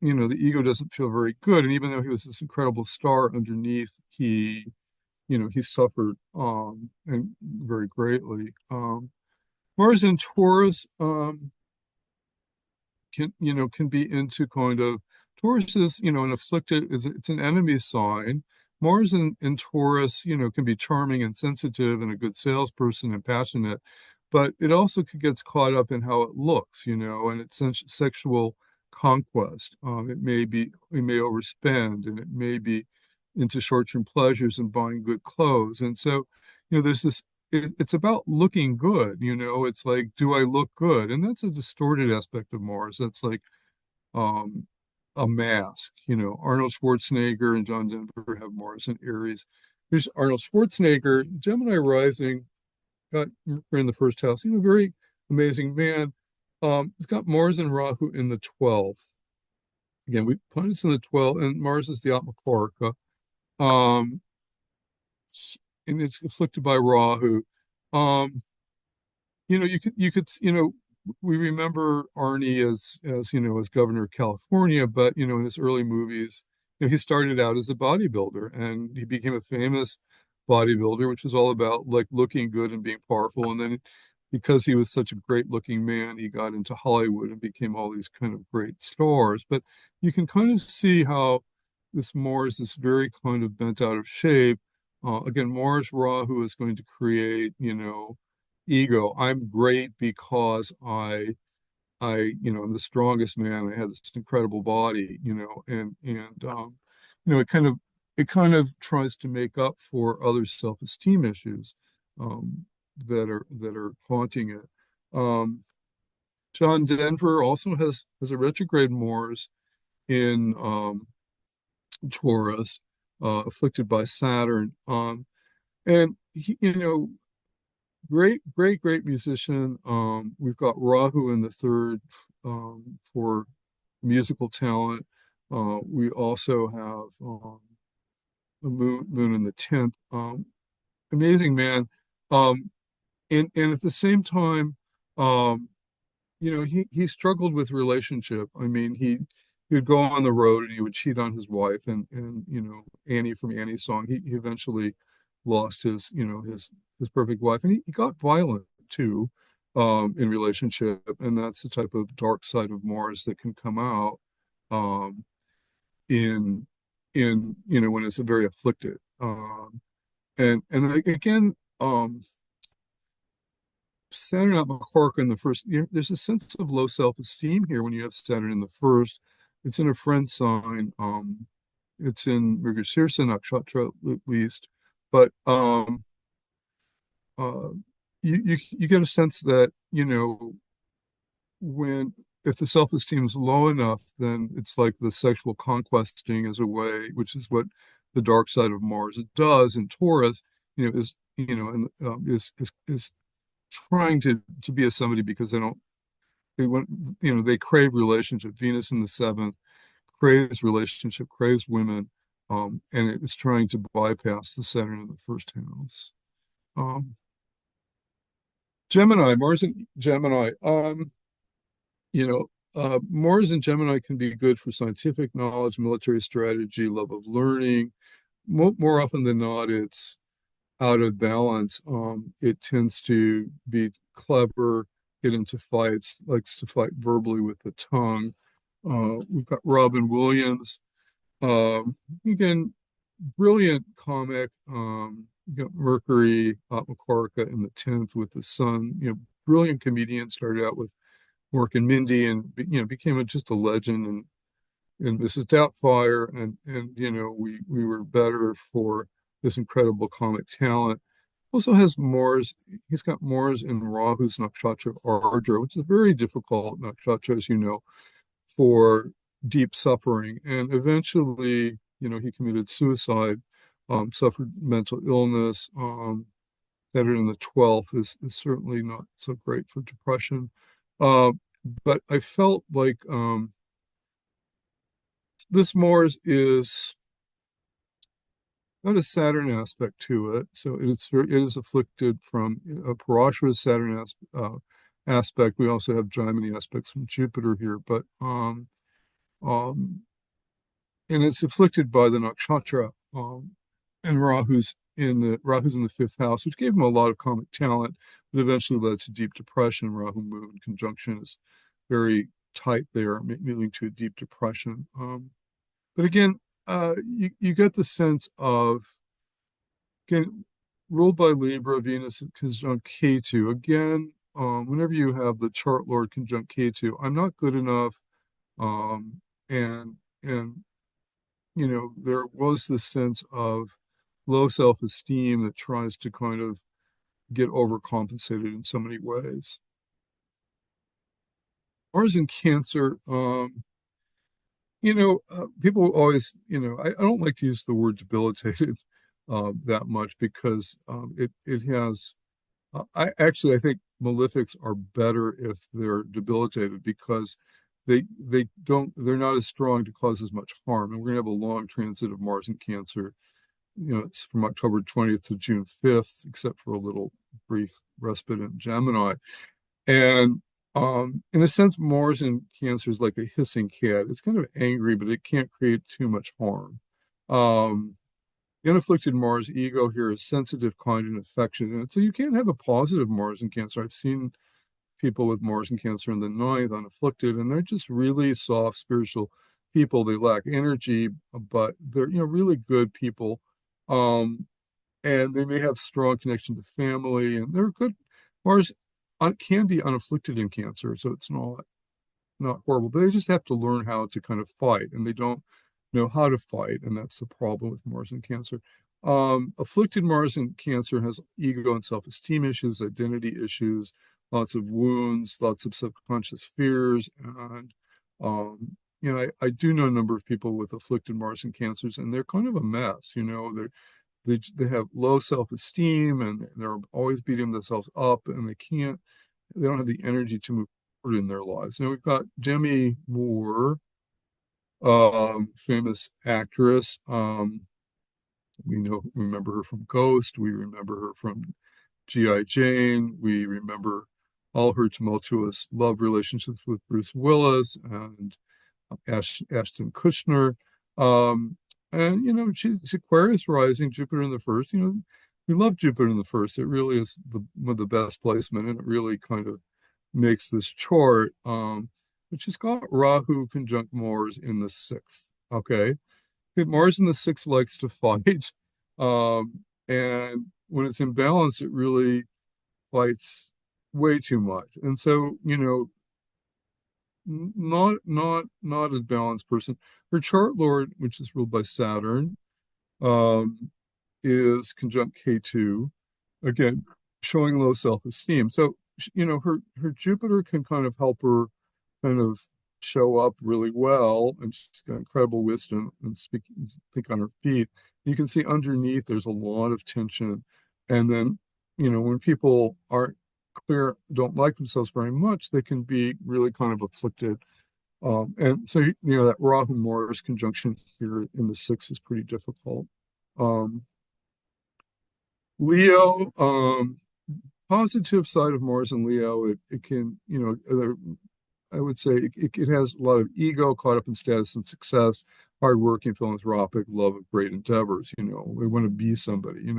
the ego doesn't feel very good, and even though he was this incredible star underneath, he suffered and very greatly. Mars in Taurus can be into kind of Taurus is an afflicted it's an enemy sign. Mars in Taurus can be charming and sensitive and a good salesperson and passionate, but it also gets caught up in how it looks, and its sexual conquest. We may overspend, and it may be into short-term pleasures and buying good clothes. And so, there's it's about looking good, it's like, do I look good? And that's a distorted aspect of Mars. That's like um, a mask. Arnold Schwarzenegger and John Denver have Mars in Aries. Here's Arnold Schwarzenegger, Gemini rising, got Mercury in the first house. Very amazing man. He's got Mars and Rahu in the 12th. Again, planets in the 12th, and Mars is the Atmakwarika. Um, and it's afflicted by Rahu. Um, we remember Arnie as governor of California, but in his early movies, he started out as a bodybuilder and he became a famous bodybuilder, which was all about like looking good and being powerful. And then because he was such a great looking man, he got into Hollywood and became all these kind of great stars. But you can kind of see how this Mars is very kind of bent out of shape. Again, Mars Rahu is going to create, ego. I'm great because I'm the strongest man. I have this incredible body, it kind of tries to make up for other self-esteem issues that are haunting it. Um, John Denver also has a retrograde Mars in Taurus, afflicted by Saturn. And he, great musician. We've got Rahu in the third for musical talent. We also have a moon in the 10th. Amazing man. Um, and at the same time, um, he struggled with relationship. I mean, he would go on the road and he would cheat on his wife, and Annie from Annie's song. He eventually lost his perfect wife, and he got violent too, in relationship, and that's the type of dark side of Mars that can come out, um, in when it's very afflicted. And again, Saturn at Macorca in the first, there's a sense of low self-esteem here when you have Saturn in the first. It's in a friend sign. It's in Mrigashirsa Nakshatra at least, but uh, you get a sense that when if the self-esteem is low enough, then it's like the sexual conquesting is a way, which is what the dark side of Mars does. And Taurus, is and is trying to be a somebody because they want they crave relationship. Venus in the seventh craves relationship, craves women, and it's trying to bypass the Saturn in the first house. Um, Gemini, Mars and Gemini. Mars and Gemini can be good for scientific knowledge, military strategy, love of learning. More often than not, it's out of balance. It tends to be clever, get into fights, likes to fight verbally with the tongue. We've got Robin Williams. Again, brilliant comic. You got Mercury, Makarka in the 10th with the sun. Brilliant comedian. Started out with Mork and Mindy, and became just a legend. And Mrs. Doubtfire, and we were better for this incredible comic talent. Also has Mars. He's got Mars in Rahu's nakshatra Ardra, which is a very difficult nakshatra, as you know, for deep suffering. And eventually, he committed suicide, suffered mental illness. Saturn in the 12th is certainly not so great for depression. Uh, but I felt like this Mars is got a Saturn aspect to it, so it is afflicted from a Parashara's Saturn aspect. We also have Gemini aspects from Jupiter here, but um, and it's afflicted by the nakshatra, and Rahu's in the fifth house, which gave him a lot of comic talent, but eventually led to deep depression. Rahu Moon conjunction is very tight there, leading to a deep depression. But again, you get the sense of, again, ruled by Libra, Venus conjunct K2. Again, whenever you have the chart lord conjunct K2, I'm not good enough. And there was this sense of low self-esteem that tries to kind of get overcompensated in so many ways. Mars in Cancer, people always, I don't like to use the word debilitated that much because it has. I think malefics are better if they're debilitated because they're not as strong to cause as much harm. And we're gonna have a long transit of Mars in Cancer. It's from October 20th to June 5th, except for a little brief respite in Gemini. And in a sense, Mars in Cancer is like a hissing cat. It's kind of angry, but it can't create too much harm. Um, the unafflicted Mars ego here is sensitive, kind, and affectionate. And so you can't have a positive Mars in Cancer. I've seen people with Mars in Cancer in the ninth, unafflicted, and they're just really soft, spiritual people. They lack energy, but they're really good people. Um, and they may have strong connection to family, and they're good. Mars can be unafflicted in Cancer, so it's not horrible, but they just have to learn how to kind of fight, and they don't know how to fight, and that's the problem with Mars in Cancer. Afflicted Mars in Cancer has ego and self-esteem issues, identity issues, lots of wounds, lots of subconscious fears, and I do know a number of people with afflicted Mars and cancers, and they're kind of a mess. They have low self-esteem, and they're always beating themselves up, and they don't have the energy to move forward in their lives. Now we've got Demi Moore, famous actress. Remember her from Ghost. We remember her from G.I. Jane. We remember all her tumultuous love relationships with Bruce Willis and Ashton Kutcher. Um, and she's Aquarius rising, Jupiter in the first. We love Jupiter in the first. It really is one of the best placement, and it really kind of makes this chart. But she's got Rahu conjunct Mars in the sixth. Okay. Mars in the sixth likes to fight. And when it's in balance, it really fights way too much. And so, not a balanced person. Her chart lord, which is ruled by Saturn, um, is conjunct K2, again, showing low self-esteem. So, her Jupiter can kind of help her kind of show up really well, and she's got incredible wisdom and think on her feet. You can see underneath there's a lot of tension. And then, when people aren't clear, don't like themselves very much, they can be really kind of afflicted. And so, that Rahu Mars conjunction here in the sixth is pretty difficult. Um, Leo, positive side of Mars and Leo, it can, I would say it has a lot of ego caught up in status and success, hardworking, philanthropic, love of great endeavors. We want to be somebody,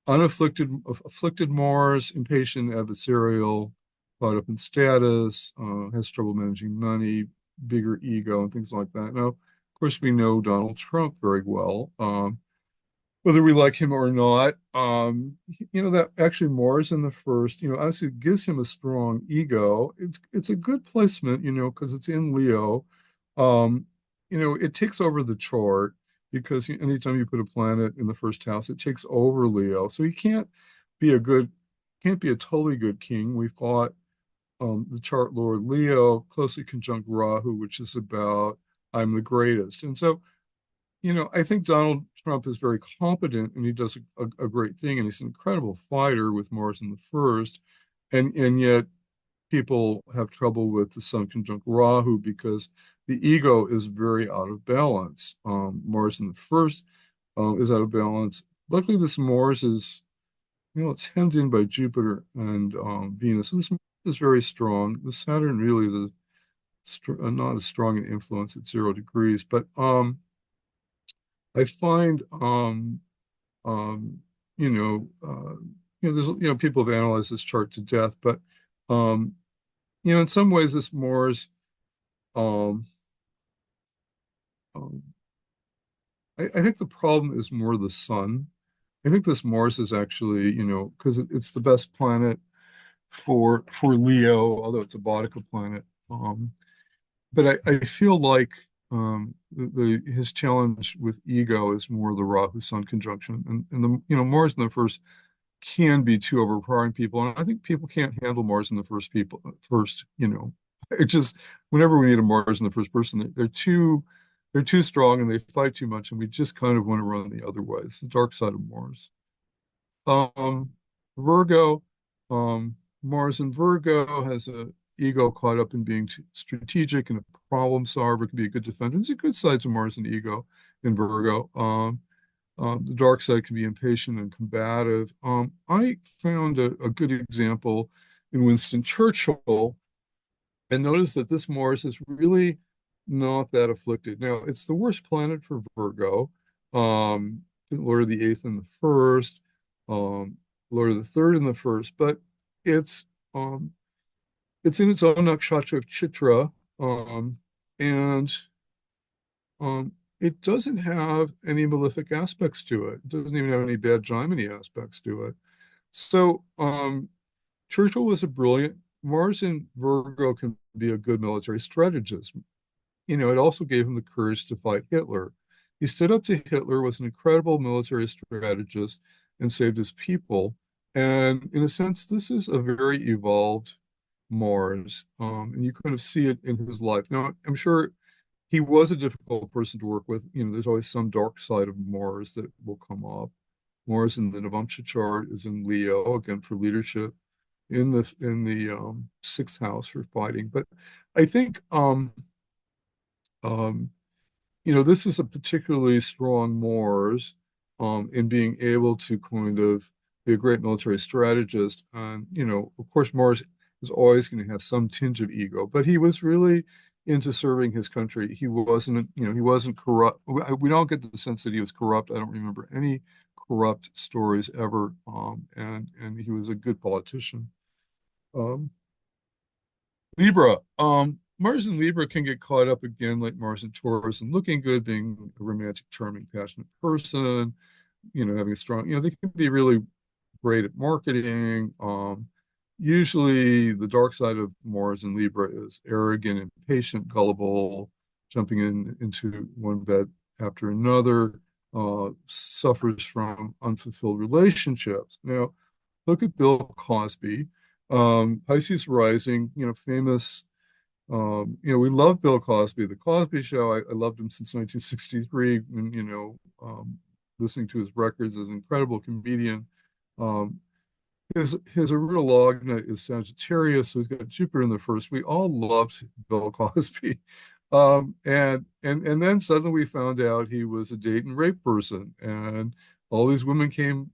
afflicted Mars, impatient, adversarial, caught up in status, has trouble managing money, bigger ego, and things like that. Now, of course, we know Donald Trump very well. Whether we like him or not, that actually Mars in the first, actually gives him a strong ego. It's a good placement, because it's in Leo. Um, it takes over the chart because anytime you put a planet in the first house, it takes over Leo. So he can't be a totally good king. We've got the chart Lord Leo closely conjunct Rahu, which is about I'm the greatest. And so I think Donald Trump is very competent and he does a great thing, and he's an incredible fighter with Mars in the first. And yet people have trouble with the Sun conjunct Rahu because the ego is very out of balance. Mars in the first is out of balance. Luckily, this Mars is, it's hemmed in by Jupiter and Venus. So this Mars is very strong. The Saturn really is not as strong an influence at 0 degrees, but I find, um, there's, people have analyzed this chart to death, but, in some ways, this Mars, um, um, I think the problem is more the sun. I think this Mars is actually, because it's the best planet for Leo, although it's a Boudica planet. But I feel like his challenge with ego is more the Rahu Sun conjunction, and the Mars in the first can be too overpowering people, and I think people can't handle Mars in the first. It just whenever we need a Mars in the first person, they're too strong and they fight too much, and we just kind of want to run the other way. It's the dark side of Mars. Um, Virgo, Mars in Virgo has a ego caught up in being strategic and a problem solver, can be a good defender. It's a good side to Mars and ego in Virgo. The dark side can be impatient and combative. I found a good example in Winston Churchill and noticed that this Mars is really not that afflicted. Now, it's the worst planet for Virgo. Lord of the eighth and the first, Lord of the third and the first, but it's um, it's in its own nakshatra of Chitra, and it doesn't have any malefic aspects to it. It doesn't even have any bad Gemini aspects to it. So Churchill was a brilliant. Mars in Virgo can be a good military strategist. It also gave him the courage to fight Hitler. He stood up to Hitler, was an incredible military strategist, and saved his people. And in a sense, this is a very evolved Mars, and you kind of see it in his life. Now, I'm sure he was a difficult person to work with. There's always some dark side of Mars that will come up. Mars in the Navamsha chart is in Leo, again for leadership, in the sixth house for fighting. But I think um, this is a particularly strong Mars in being able to kind of be a great military strategist. And, of course, Mars is always going to have some tinge of ego, but he was really into serving his country. He wasn't corrupt. We don't get the sense that he was corrupt. I don't remember any corrupt stories ever. And he was a good politician. Um, Libra. Mars and Libra can get caught up again, like Mars and Taurus, and looking good, being a romantic, charming, passionate person, having a strong, they can be really great at marketing. Usually the dark side of Mars and Libra is arrogant, impatient, gullible, jumping into one bed after another, suffers from unfulfilled relationships. Now, look at Bill Cosby, Pisces rising, famous. We love Bill Cosby. The Cosby Show, I loved him since 1963, and, listening to his records as an incredible comedian. Um, his original logna is Sagittarius, so he's got Jupiter in the first. We all loved Bill Cosby. And then suddenly we found out he was a date and rape person, and all these women came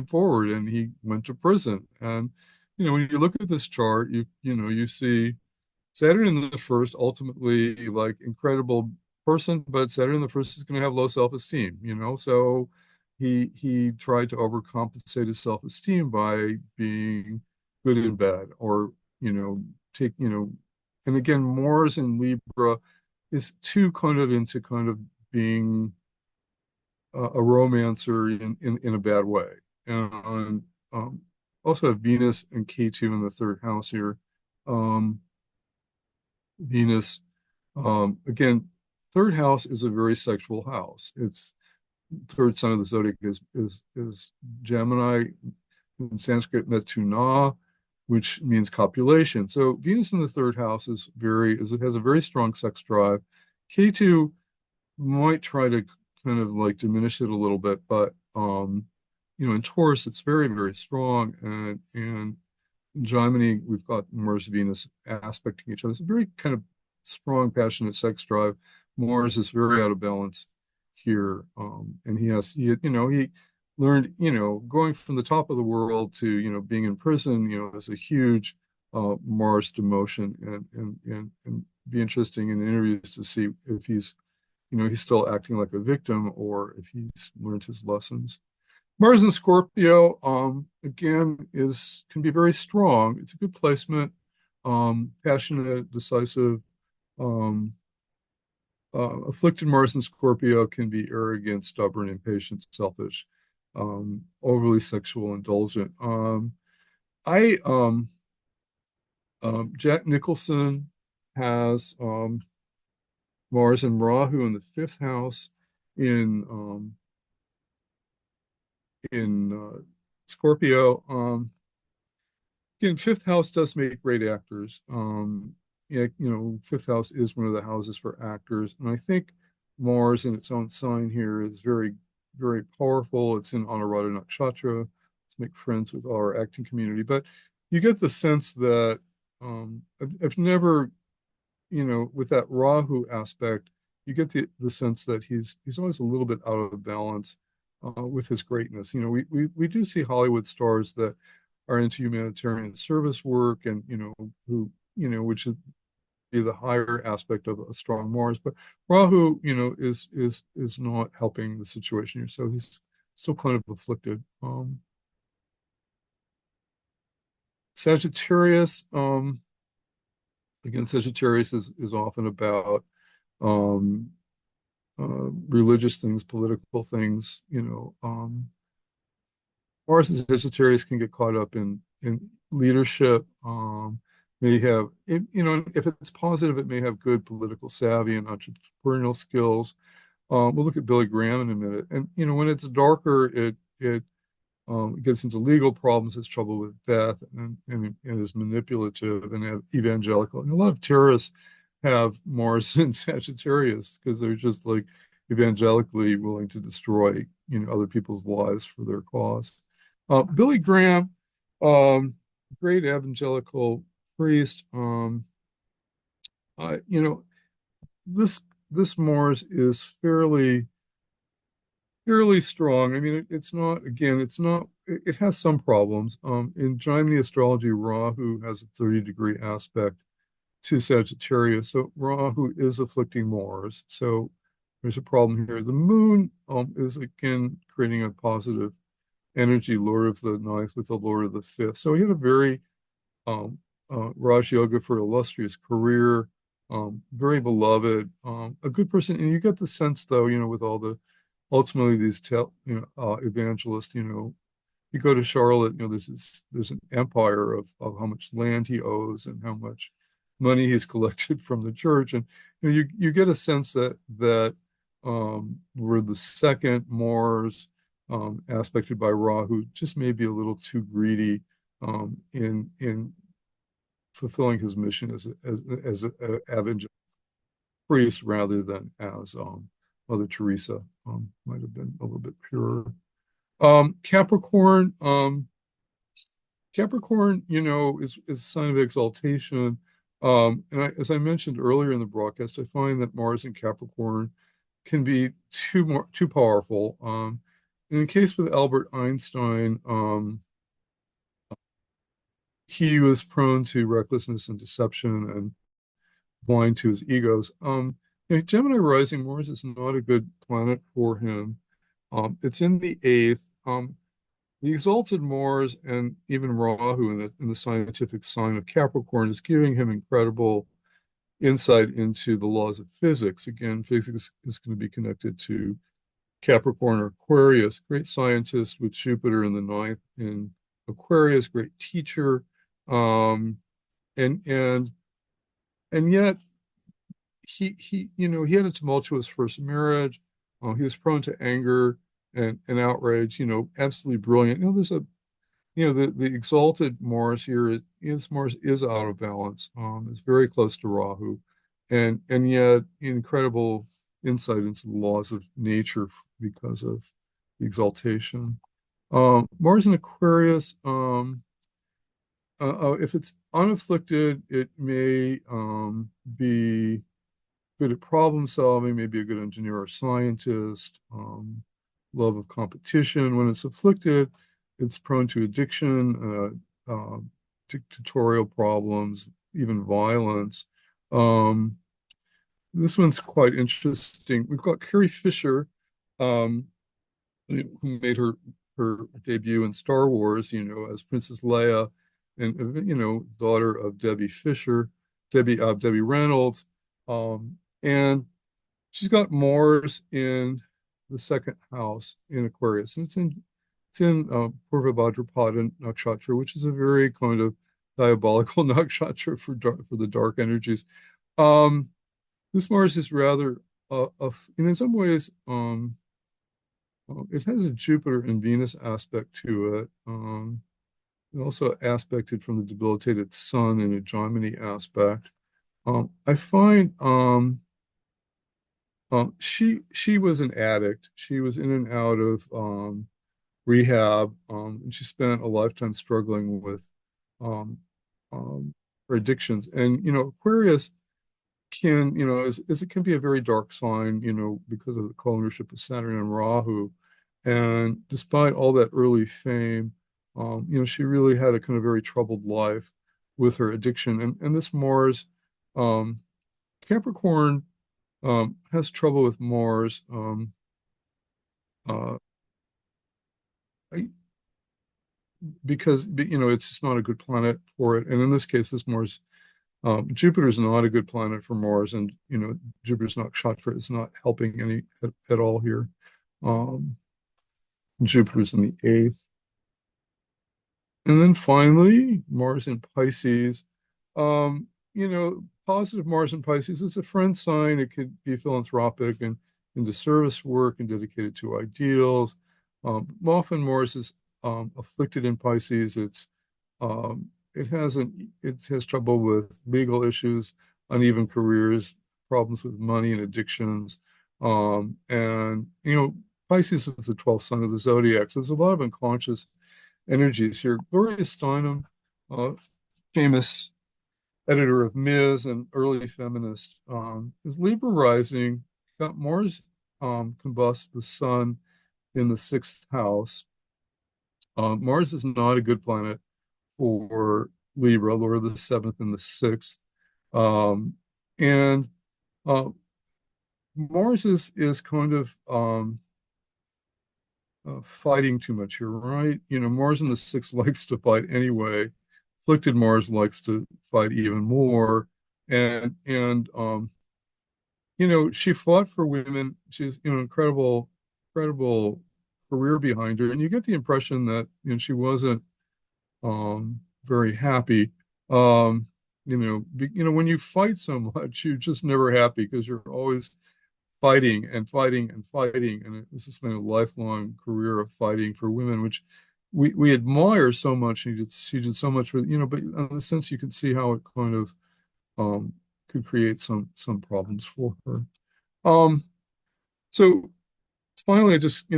forward, and he went to prison. And when you look at this chart, you see Saturn in the first, ultimately, like, incredible person, but Saturn in the first is going to have low self-esteem, so he tried to overcompensate his self-esteem by being good in bed, or take and again, Mars in Libra is too kind of into kind of being a romancer in a bad way. And also have Venus and K2 in the third house here. Venus, again, third house is a very sexual house. It's third sign of the zodiac is Gemini, in Sanskrit Metuna, which means copulation. So Venus in the third house it has a very strong sex drive. K2 might try to kind of like diminish it a little bit, but in Taurus it's very, very strong, and in Gemini we've got Mars Venus aspecting each other. It's a very kind of strong, passionate sex drive. Mars is very out of balance here, and he learned, going from the top of the world to being in prison. There's a huge Mars demotion, and be interesting in interviews to see if he's still acting like a victim or if he's learned his lessons. Mars in Scorpio, again, can be very strong. It's a good placement, passionate, decisive. Um, Afflicted Mars in Scorpio can be arrogant, stubborn, impatient, selfish, overly sexual, indulgent. I Jack Nicholson has Mars and Rahu in the fifth house in Scorpio. Again, fifth house does make great actors. Yeah, fifth house is one of the houses for actors, and I think Mars in its own sign here is very, very powerful. It's in Anuradha Nakshatra. Let's make friends with our acting community. But you get the sense that I've never, with that Rahu aspect, you get the sense that he's always a little bit out of balance with his greatness. We do see Hollywood stars that are into humanitarian service work, and who which is be the higher aspect of a strong Mars. But Rahu, is not helping the situation here, so he's still kind of afflicted. Sagittarius, again, Sagittarius is often about um, religious things, political things. Mars and Sagittarius can get caught up in leadership. May have, if it's positive, it may have good political savvy and entrepreneurial skills. We'll look at Billy Graham in a minute. And when it's darker, it gets into legal problems, has trouble with death, and is manipulative and evangelical. And a lot of terrorists have Mars in Sagittarius because they're just like evangelically willing to destroy, other people's lives for their cause. Billy Graham, great evangelical priest. I, you know, this Mars is fairly strong. I mean, it's not, again, it has some problems. In Gemini astrology, Rahu has a 30-degree aspect to Sagittarius. So Rahu is afflicting Mars. So there's a problem here. The moon is again creating a positive energy, Lord of the ninth with the Lord of the fifth. So he had a very Raj Yoga for illustrious career, very beloved, a good person. And you get the sense, though, with all the ultimately these evangelists, you go to Charlotte, there's an empire of how much land he owes and how much money he's collected from the church, and you get a sense that we're the second Mars, aspected by Rahu, just maybe a little too greedy in fulfilling his mission as a evangelical priest rather than as Mother Teresa might have been a little bit purer. Capricorn, is a sign of exaltation. As I mentioned earlier in the broadcast, I find that Mars in Capricorn can be too powerful. In the case with Albert Einstein, he was prone to recklessness and deception and blind to his egos. Gemini rising Mars is not a good planet for him. It's in the eighth. The exalted Mars and even Rahu in the scientific sign of Capricorn is giving him incredible insight into the laws of physics. Again, physics is going to be connected to Capricorn or Aquarius. Great scientist with Jupiter in the ninth in Aquarius, great teacher, and yet he had a tumultuous first marriage. He was prone to anger and outrage. Absolutely brilliant. There's the exalted Mars here is Mars is out of balance. It's very close to Rahu, and yet incredible insight into the laws of nature because of the exaltation. Mars in Aquarius. If it's unafflicted, it may be good at problem solving, maybe a good engineer or scientist, love of competition. When it's afflicted, it's prone to addiction, dictatorial problems, even violence. This one's quite interesting. We've got Carrie Fisher, who made her debut in Star Wars, as Princess Leia, and daughter of Debbie Reynolds, and she's got Mars in the second house in Aquarius, and it's in Purva Bhadrapada Nakshatra, which is a very kind of diabolical nakshatra for the dark energies. This Mars is rather, in some ways, it has a Jupiter and Venus aspect to it. It also aspected from the debilitated Sun in a Gemini aspect. I find she was an addict. She was in and out of rehab, and she spent a lifetime struggling with her addictions. And Aquarius it can be a very dark sign, because of the co-ownership of Saturn and Rahu. And despite all that early fame, she really had a kind of very troubled life with her addiction. And this Mars, Capricorn, has trouble with Mars. Because it's just not a good planet for it. And in this case, this Mars, Jupiter's not a good planet for Mars, and Jupiter's not shot for it. It's not helping any at all here. Jupiter's in the eighth. And then finally, Mars in Pisces. Positive Mars in Pisces is a friend sign. It could be philanthropic and into service work and dedicated to ideals. Often Mars is afflicted in Pisces. It has trouble with legal issues, uneven careers, problems with money and addictions. And Pisces is the 12th sign of the zodiac, so there's a lot of unconscious energies here. Gloria Steinem, famous editor of Ms. and early feminist, is Libra rising, got Mars combust the sun in the sixth house. Mars is not a good planet for Libra, Lord of the seventh and the sixth. And Mars is kind of fighting too much here, right? Mars in the sixth likes to fight anyway. Afflicted Mars likes to fight even more. And she fought for women. She's incredible, incredible career behind her. And you get the impression that she wasn't very happy. When you fight so much, you're just never happy because you're always fighting and fighting and fighting. And this has been a lifelong career of fighting for women, which we admire so much. She did so much with, but in a sense, you can see how it kind of could create some problems for her. So finally, just,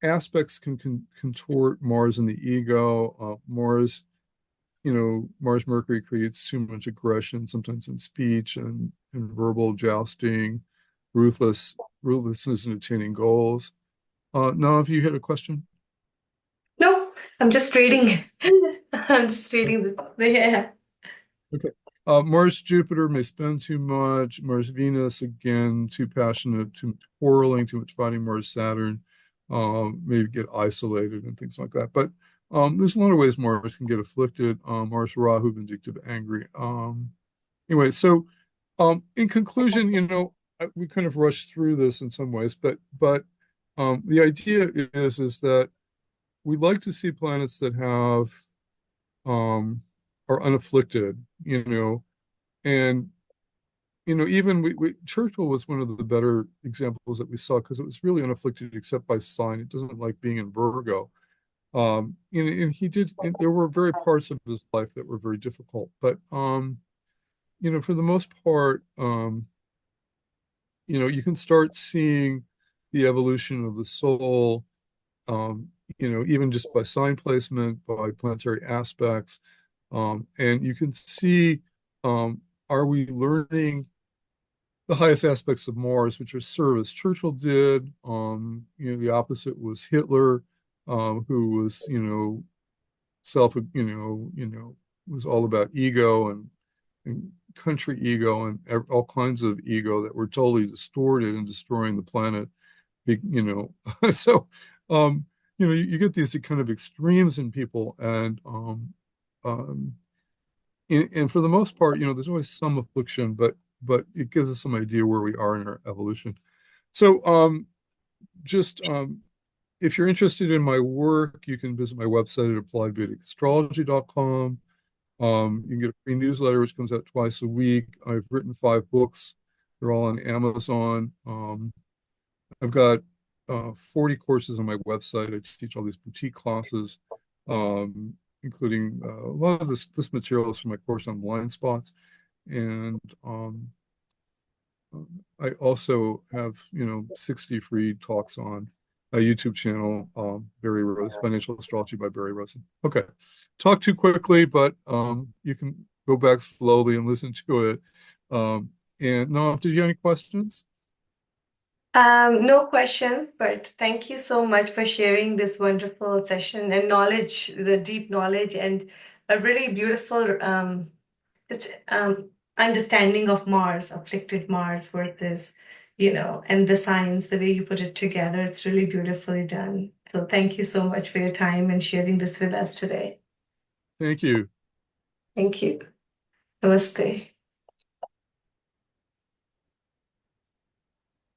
aspects can contort Mars and the ego. Mars Mercury creates too much aggression, sometimes in speech and verbal jousting, ruthlessness in attaining goals. Now, have you had a question? No, I'm just reading. I'm just reading yeah. Okay. Mars Jupiter may spend too much. Mars Venus, again, too passionate, too much quarreling, too much fighting. Mars Saturn, maybe get isolated and things like that. But there's a lot of ways Mars can get afflicted. Mars Rahu, vindictive, angry. Anyway, so in conclusion, we kind of rushed through this in some ways, but the idea is that we like to see planets that have are unafflicted, and even Churchill was one of the better examples that we saw because it was really unafflicted except by sign. It doesn't like being in Virgo. And he did, and there were very parts of his life that were very difficult, but for the most part, you can start seeing the evolution of the soul, even just by sign placement, by planetary aspects. And you can see, are we learning the highest aspects of Mars, which are service? Churchill did. The opposite was Hitler, who was, was all about ego and country ego and all kinds of ego that were totally distorted and destroying the planet. So you get these kind of extremes in people, and for the most part, there's always some affliction, but it gives us some idea where we are in our evolution. So just if you're interested in my work, you can visit my website at appliedvedicastrology.com. You can get a free newsletter, which comes out twice a week. I've written 5 books. They're all on Amazon. I've got 40 courses on my website. I teach all these boutique classes, including a lot of this material is from my course on blind spots. And I also have, 60 free talks on a YouTube channel, Barry Rose, Financial Astrology by Barry Rosen. Okay. Talk too quickly, but you can go back slowly and listen to it. And no, did you have any questions? No questions, but thank you so much for sharing this wonderful session and knowledge, the deep knowledge, and a really beautiful just understanding of Mars, afflicted Mars versus, and the science, the way you put it together. It's really beautifully done. So thank you so much for your time and sharing this with us today. Thank you. Thank you. Namaste.